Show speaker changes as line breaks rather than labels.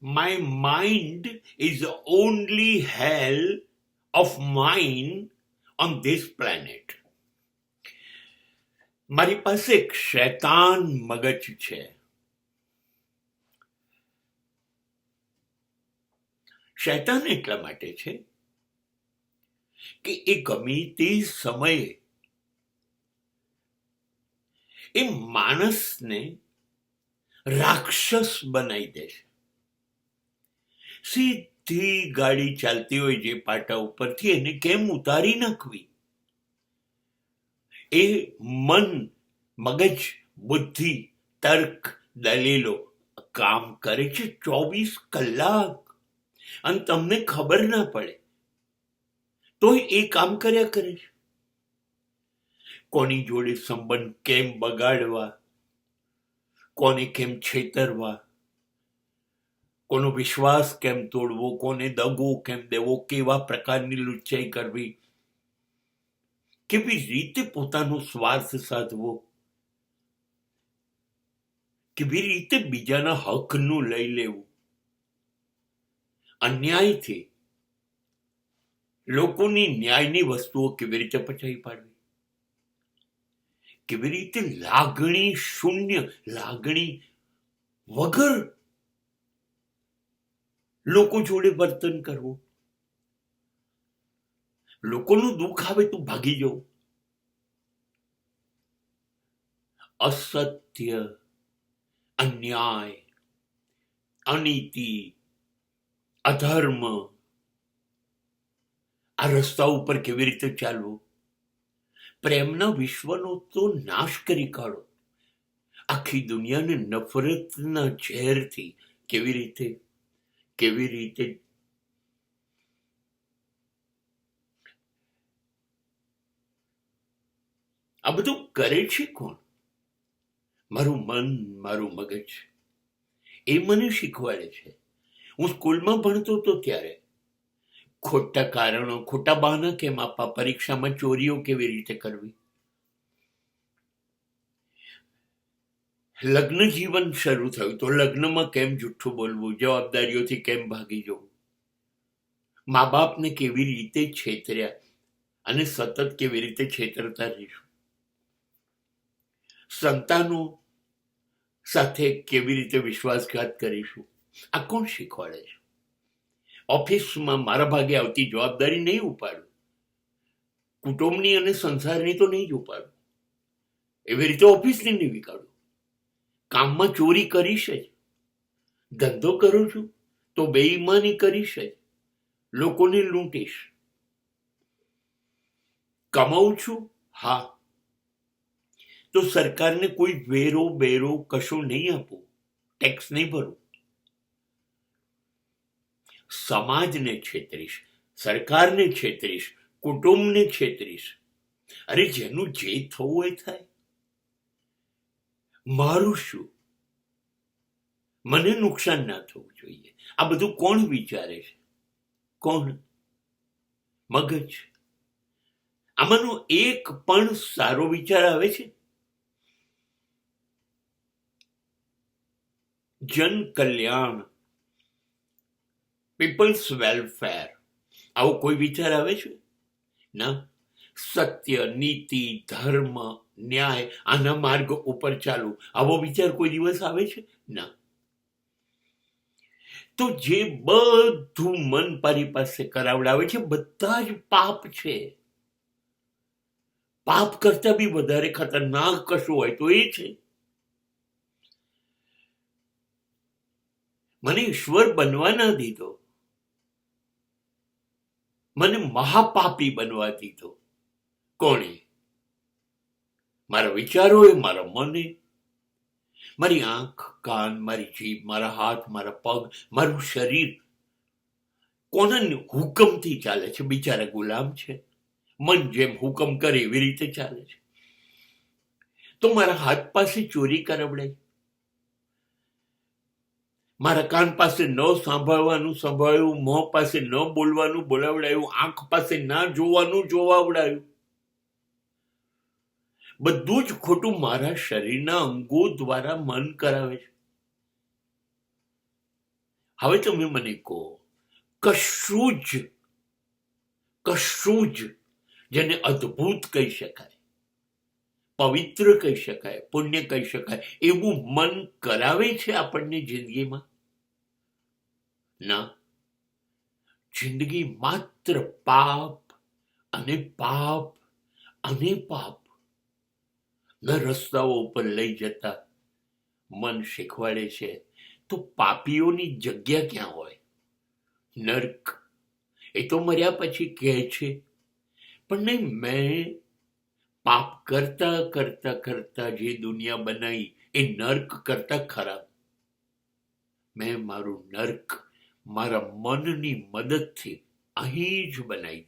My mind is the only hell of mine on this planet. મારી પાસે એક શૈતાન મગજ છે. શૈતાન એટલા માટે છે કે એ ગમે તે સમયે એ માણસને રાક્ષસ બનાવી દે છે. સીધી ગાડી ચાલતી હોય જે પાટા ઉપરથી એને કેમ ઉતારી નાખવી? એ મન, મગજ, બુદ્ધિ, તર્ક, દલીલો કામ કરે છે 24 કલાક, અને તમને ખબર ના પડે તોય એ કામ કર્યા કરે છે. કોની જોડે સંબંધ કેમ બગાડવા, કોને કેમ છેતરવા, કોનો વિશ્વાસ કેમ તોડવો, કોને દગો કેમ દેવો, કેવા પ્રકારની લુચ્ચાઈ કરવી, કેવી રીતે પોતાનો સ્વાર્થ સાધવો, કેવી રીતે બીજાના હકનું લઈ લેવું, અન્યાયથી લોકોની ન્યાયની વસ્તુઓ કેવી રીતે પચાવી પાડવી, કેવી રીતે લાગણી શૂન્ય, લાગણી વગર લોકો જોડે વર્તન કરવું, લોકોનું દુઃખ આવે તો ભાગી જવું, અસત્ય, અન્યાય, અનીતિ, અધર્મ, આ રસ્તા ઉપર કેવી રીતે ચાલવું, પ્રેમના વિશ્વનો તો નાશ કરી કાઢો, આખી દુનિયાને નફરતના ઝેરથી કેવી રીતે આ બધું કરે છે કોણ? મારું મન, મારું મગજ. એ મને શીખવાડે છે. હું સ્કૂલમાં ભણતો હતો ત્યારે ખોટા કારણો, ખોટા બહાના કેમ આપવા, પરીક્ષામાં ચોરીઓ કેવી રીતે કરવી, લગ્ન જીવન શરૂ થયું તો લગ્નમાં કેમ જુઠ્ઠું બોલવું, જવાબદારીઓથી કેમ ભાગી જવું, મા બાપને કેવી રીતે છેતર્યા અને સતત કેવી રીતે છેતરતા રહીશું, સંતાનો સાથે કેવી રીતે વિશ્વાસઘાત કરીશું, આ કોણ શીખવાડે છે? ઓફિસમાં મારા ભાગે આવતી જવાબદારી નહીં ઉપાડું, કુટુંબની અને સંસારની તો નહીં જ ઉપાડું, એવી રીતે ઓફિસની નહીં વિકાડું, કામમાં ચોરી કરીશ જ, ધંધો કરું છું તો બેઈમાની કરીશ જ, લોકોને લૂંટીશ, કમાઉં છું હા તો સરકારને કોઈ વેરો બેરો કશું નહીં આપવું, ટેક્સ નહીં ભરવું, સમાજને છેતરીશ, સરકારને છેતરીશ, કુટુંબને છેતરીશ. અરે જેનું જે થવું એ થાય, મારું શું? મને નુકસાન ના થવું જોઈએ. આ બધું કોણ વિચારે છે? કોણ? મગજ. આમાંનો એક પણ સારો વિચાર આવે છે? જન કલ્યાણ, પીપલ્સ વેલફેર, આવો કોઈ વિચાર આવે છે? ના. સત્ય, નીતિ, ધર્મ, ન્યાય, આના માર્ગ ઉપર ચાલવું, આવો વિચાર કોઈ દિવસ આવે છે? ના. તો જે બધું મન પારી પાસે કરાવડાવે છે બધા જ પાપ છે. પાપ કરતા બી વધારે ખતરનાક કશું હોય તો એ છે. મને ઈશ્વર બનવા ના દીધો, મને મહાપાપી બનવા દીધો. કોણે? મારા વિચારોએ, મારા મને, મારી આંખ, કાન, મારી જીભ, મારા હાથ, મારા પગ, મારું શરીર કોના હુકમથી ચાલે છે? બિચારા ગુલામ છે. મન જેમ હુકમ કરે એવી રીતે ચાલે છે. તો મારા હાથ પાસે ચોરી કરાવડાય, મારા કાન પાસે ન સાંભળવાનું સંભળાયું, મોં પાસે ન બોલવાનું બોલાવડાયું, આંખ પાસે ના જોવાનું જોવાવડાયું, બધું જ ખોટું મારા શરીરના અંગો દ્વારા મન કરાવે છે. હવે તમે મને કહો, કશું જ જેને અદ્ભુત કહી શકાય, પવિત્ર કહી શકાય, પુણ્ય કહી શકાય, એવું મન કરાવે છે આપણને જિંદગીમાં? ના. જિંદગી માત્ર પાપ અને પાપ અને પાપ ના રસ્તાઓ ઉપર લઈ જતા મન શીખવાડે છે. તો પાપીઓની જગ્યા ક્યાં હોય? નર્ક. એ તો મર્યા પછી કહે છે, પણ નહીં, મેં પાપ કરતા કરતા કરતા જે દુનિયા બનાવી એ નર્ક કરતા ખરાબ. મેં મારું નર્ક મારા મનની મદદથી અહીં જ બનાવી